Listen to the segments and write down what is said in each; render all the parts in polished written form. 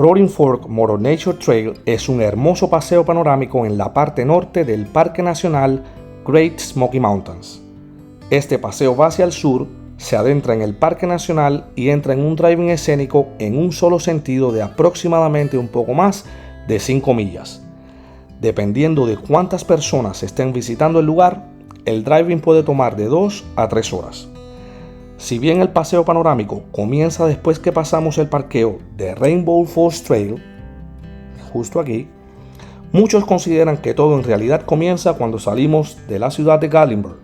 Roaring Fork Motor Nature Trail es un hermoso paseo panorámico en la parte norte del Parque Nacional Great Smoky Mountains. Este paseo va hacia el sur, se adentra en el Parque Nacional y entra en un driving escénico en un solo sentido de aproximadamente un poco más de 5 millas. Dependiendo de cuántas personas estén visitando el lugar, el driving puede tomar de 2 a 3 horas. Si bien el paseo panorámico comienza después que pasamos el parqueo de Rainbow Falls Trail, justo aquí, muchos consideran que todo en realidad comienza cuando salimos de la ciudad de Gatlinburg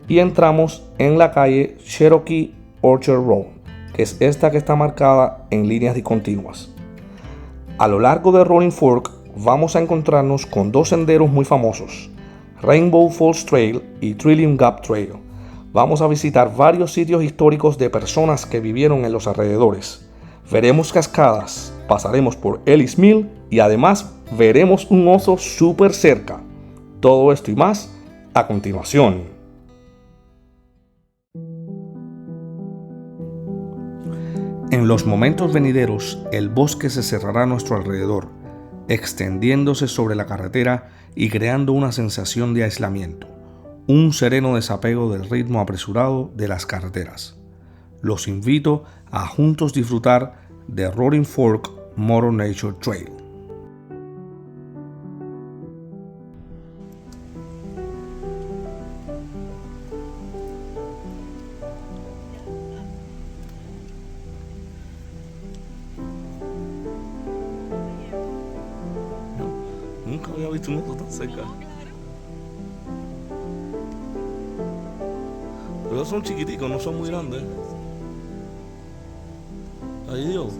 y entramos en la calle Cherokee Orchard Road, que es esta que está marcada en líneas discontinuas. A lo largo de Roaring Fork vamos a encontrarnos con dos senderos muy famosos, Rainbow Falls Trail y Trillium Gap Trail. Vamos a visitar varios sitios históricos de personas que vivieron en los alrededores. Veremos cascadas, pasaremos por Ellis Mill y además veremos un oso súper cerca. Todo esto y más a continuación. En los momentos venideros, el bosque se cerrará a nuestro alrededor, extendiéndose sobre la carretera y creando una sensación de aislamiento. Un sereno desapego del ritmo apresurado de las carreteras. Los invito a juntos disfrutar de Roaring Fork Motor Nature Trail. Nunca había visto un oso tan cerca. Pero son chiquiticos, no son muy grandes. Ay Dios.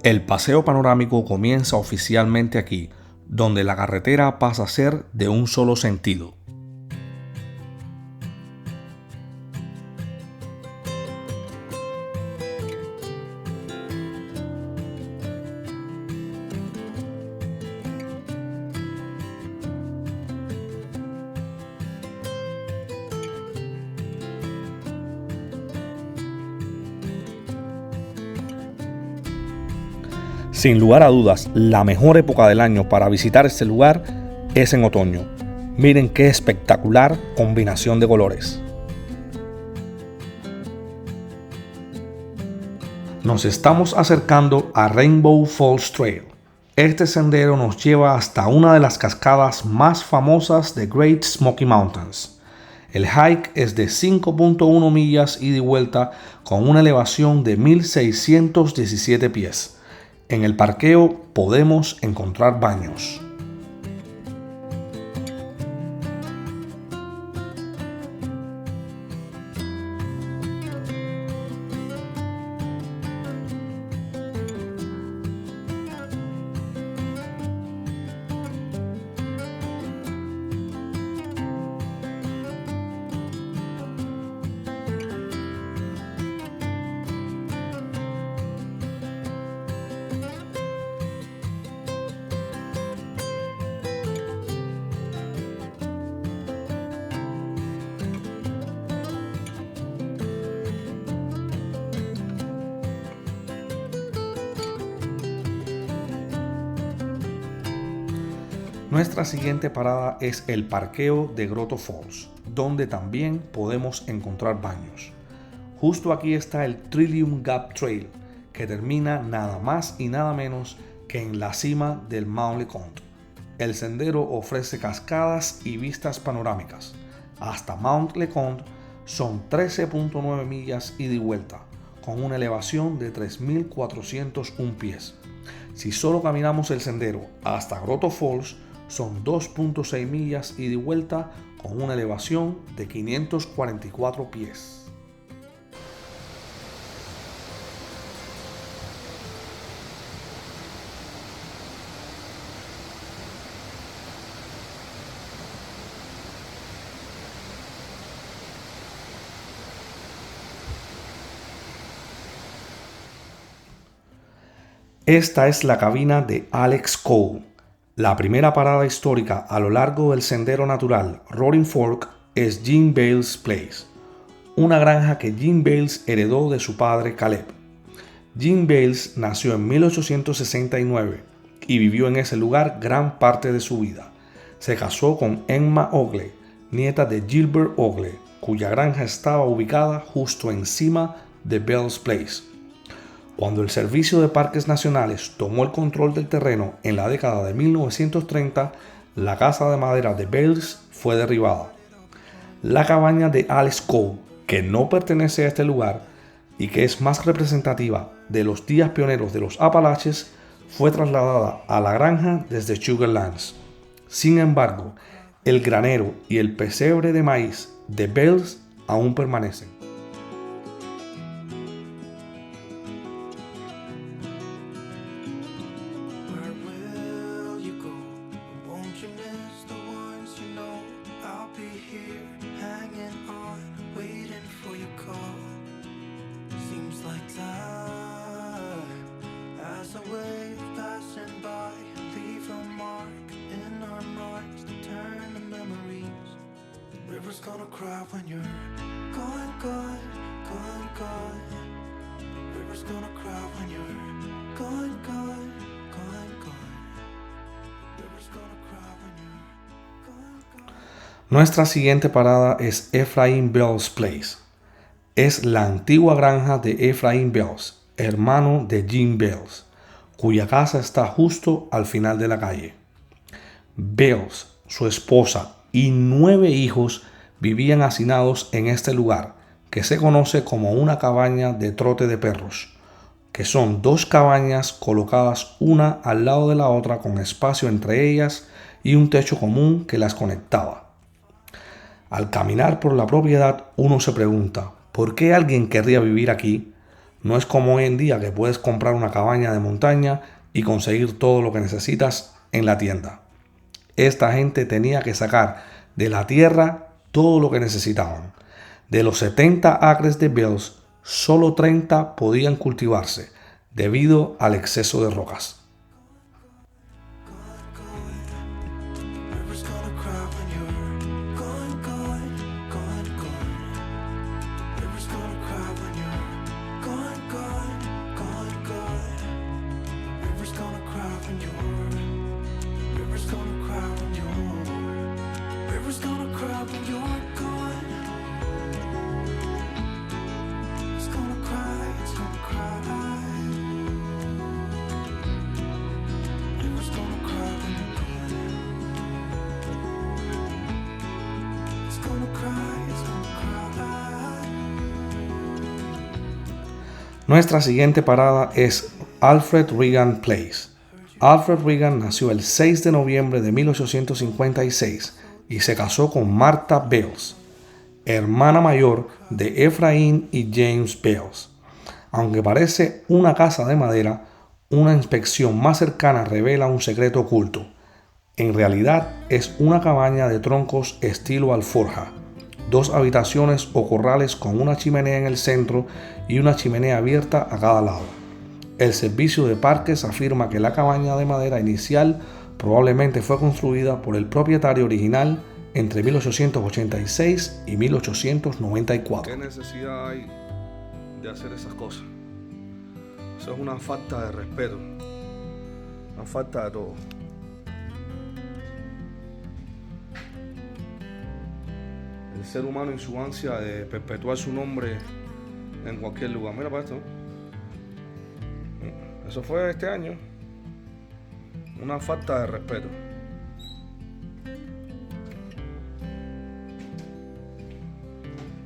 El paseo panorámico comienza oficialmente aquí, donde la carretera pasa a ser de un solo sentido. Sin lugar a dudas, la mejor época del año para visitar este lugar es en otoño. Miren qué espectacular combinación de colores. Nos estamos acercando a Rainbow Falls Trail. Este sendero nos lleva hasta una de las cascadas más famosas de Great Smoky Mountains. El hike es de 5.1 millas ida y vuelta con una elevación de 1617 pies. En el parqueo podemos encontrar baños. Nuestra siguiente parada es el parqueo de Grotto Falls, donde también podemos encontrar baños. Justo aquí está el Trillium Gap Trail, que termina nada más y nada menos que en la cima del Mount LeConte. El sendero ofrece cascadas y vistas panorámicas. Hasta Mount LeConte son 13.9 millas ida y vuelta, con una elevación de 3.401 pies. Si solo caminamos el sendero hasta Grotto Falls, son 2.6 millas ida y vuelta con una elevación de 544 pies. Esta es la cabina de Alex Cole. La primera parada histórica a lo largo del sendero natural Roaring Fork es Jim Bales Place, una granja que Jim Bales heredó de su padre Caleb. Jim Bales nació en 1869 y vivió en ese lugar gran parte de su vida. Se casó con Emma Ogle, nieta de Gilbert Ogle, cuya granja estaba ubicada justo encima de Bales Place. Cuando el Servicio de Parques Nacionales tomó el control del terreno en la década de 1930, la casa de madera de Bales fue derribada. La cabaña de Alex Cole, que no pertenece a este lugar y que es más representativa de los días pioneros de los Apalaches, fue trasladada a la granja desde Sugar Lands. Sin embargo, el granero y el pesebre de maíz de Bales aún permanecen. River's gonna cry when you're gone, gone, gone, gone. River's gonna cry when you're gone, gone, gone, gone. River's gonna cry when you're gone, gone. Nuestra siguiente parada es Ephraim Bales Place. Es la antigua granja de Ephraim Bales, hermano de Jim Bales, cuya casa está justo al final de la calle. Bales, su esposa y 9 hijos vivían hacinados en este lugar, que se conoce como una cabaña de trote de perros, que son 2 cabañas colocadas una al lado de la otra con espacio entre ellas y un techo común que las conectaba. Al caminar por la propiedad, uno se pregunta, ¿por qué alguien querría vivir aquí? No es como hoy en día que puedes comprar una cabaña de montaña y conseguir todo lo que necesitas en la tienda. Esta gente tenía que sacar de la tierra todo lo que necesitaban. De los 70 acres de Bales, solo 30 podían cultivarse debido al exceso de rocas. Nuestra siguiente parada es Alfred Regan Place. Alfred Regan nació el 6 de noviembre de 1856 y se casó con Martha Bales, hermana mayor de Ephraim y James Bales. Aunque parece una casa de madera, una inspección más cercana revela un secreto oculto. En realidad es una cabaña de troncos estilo alforja, 2 habitaciones o corrales con una chimenea en el centro y una chimenea abierta a cada lado. El servicio de parques afirma que la cabaña de madera inicial probablemente fue construida por el propietario original entre 1886 y 1894. ¿Qué necesidad hay de hacer esas cosas? Eso es una falta de respeto, una falta de todo. el ser humano en su ansia de perpetuar su nombre en cualquier lugar. Mira para esto. Eso fue este año. Una falta de respeto.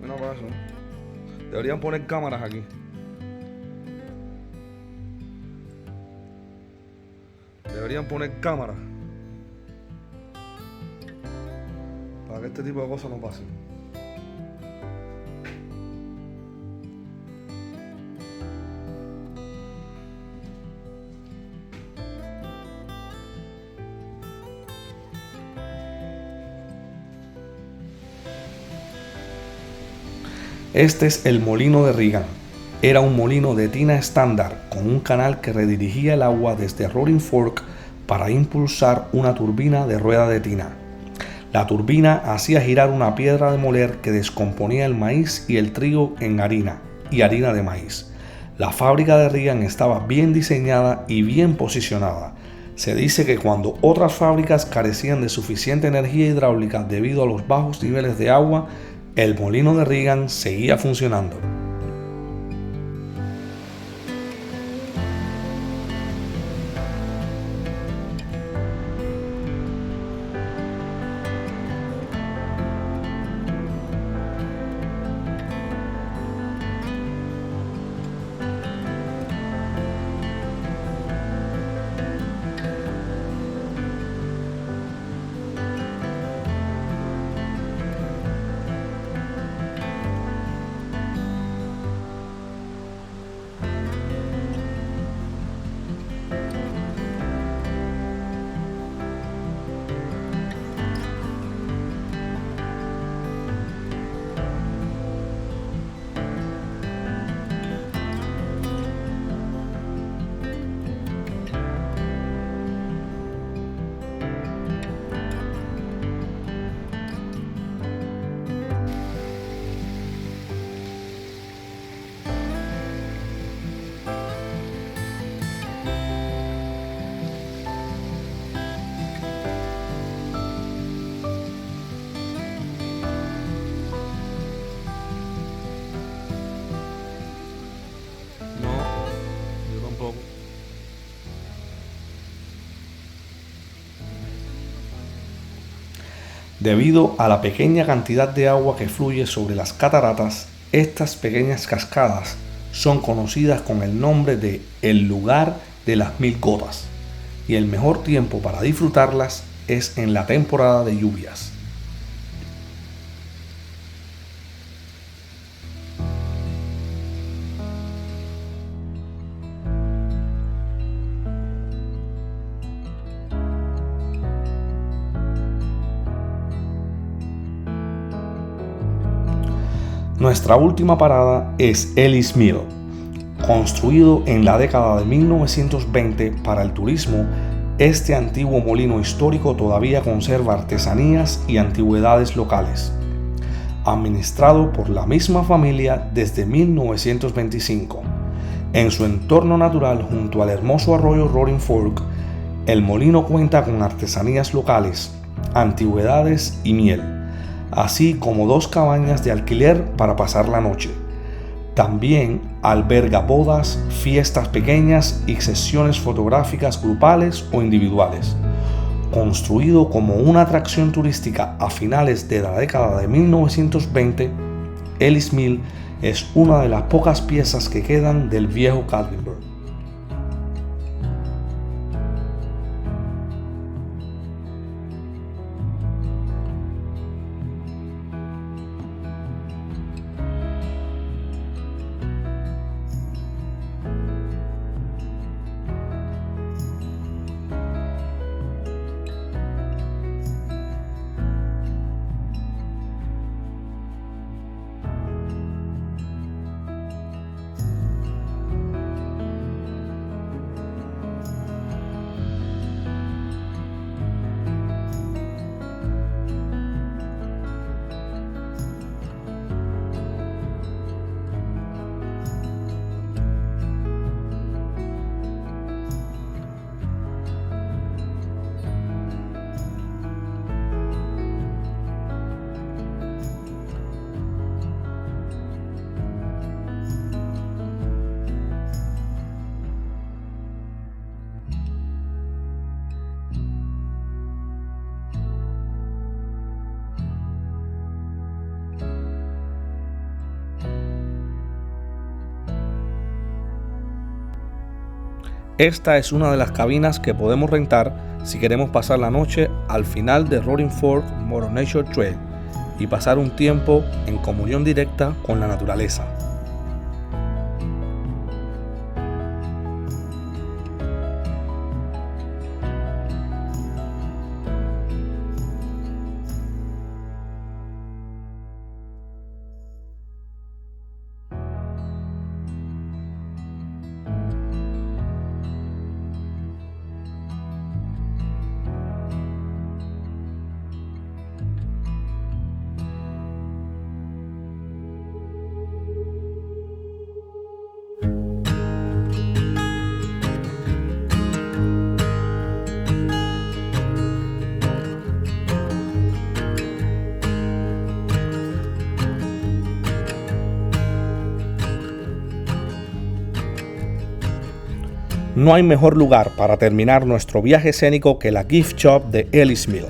Mira para eso. Deberían poner cámaras aquí. Deberían poner cámaras para que este tipo de cosas no pasen. Este es el molino de Reagan. Era un molino de tina estándar con un canal que redirigía el agua desde Roaring Fork para impulsar una turbina de rueda de tina. La turbina hacía girar una piedra de moler que descomponía el maíz y el trigo en harina y harina de maíz. La fábrica de Reagan estaba bien diseñada y bien posicionada. Se dice que cuando otras fábricas carecían de suficiente energía hidráulica debido a los bajos niveles de agua, el molino de Reagan seguía funcionando. Debido a la pequeña cantidad de agua que fluye sobre las cataratas, estas pequeñas cascadas son conocidas con el nombre de el lugar de las 1000 gotas, y el mejor tiempo para disfrutarlas es en la temporada de lluvias. Nuestra última parada es Ellis Mill. Construido en la década de 1920 para el turismo, este antiguo molino histórico todavía conserva artesanías y antigüedades locales. Administrado por la misma familia desde 1925. En su entorno natural junto al hermoso arroyo Roaring Fork, el molino cuenta con artesanías locales, antigüedades y miel, así como 2 cabañas de alquiler para pasar la noche. También alberga bodas, fiestas pequeñas y sesiones fotográficas grupales o individuales. Construido como una atracción turística a finales de la década de 1920, Ellis Mill es una de las pocas piezas que quedan del viejo Gatlinburg. Esta es una de las cabinas que podemos rentar si queremos pasar la noche al final de Roaring Fork Motor Nature Trail y pasar un tiempo en comunión directa con la naturaleza. No hay mejor lugar para terminar nuestro viaje escénico que la gift shop de Ellis Mill.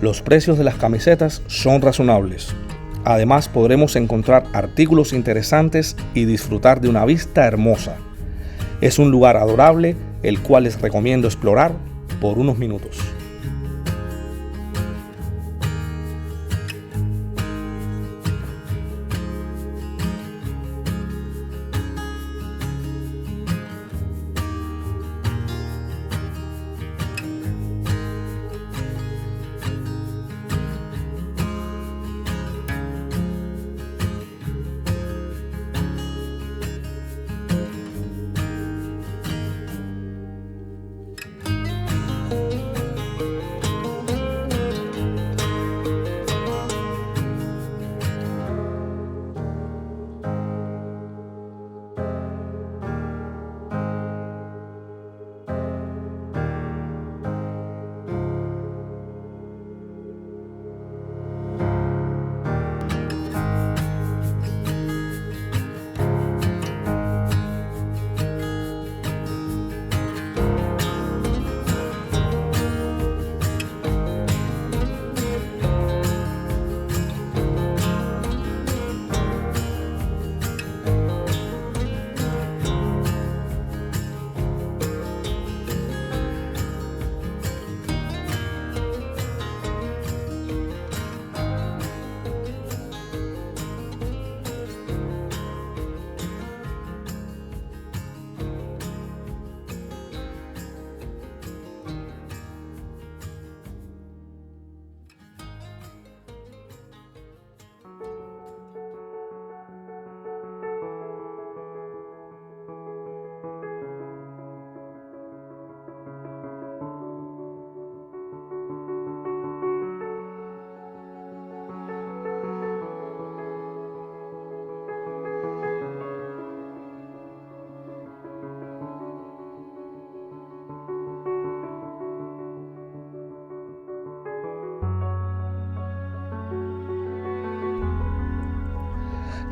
Los precios de las camisetas son razonables. Además, podremos encontrar artículos interesantes y disfrutar de una vista hermosa. Es un lugar adorable, el cual les recomiendo explorar por unos minutos.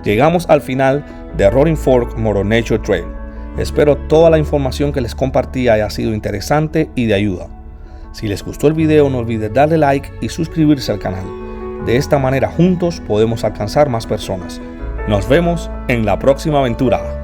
Llegamos al final de Roaring Fork Motor Nature Trail. Espero toda la información que les compartí haya sido interesante y de ayuda. Si les gustó el video, no olviden darle like y suscribirse al canal. De esta manera juntos podemos alcanzar más personas. Nos vemos en la próxima aventura.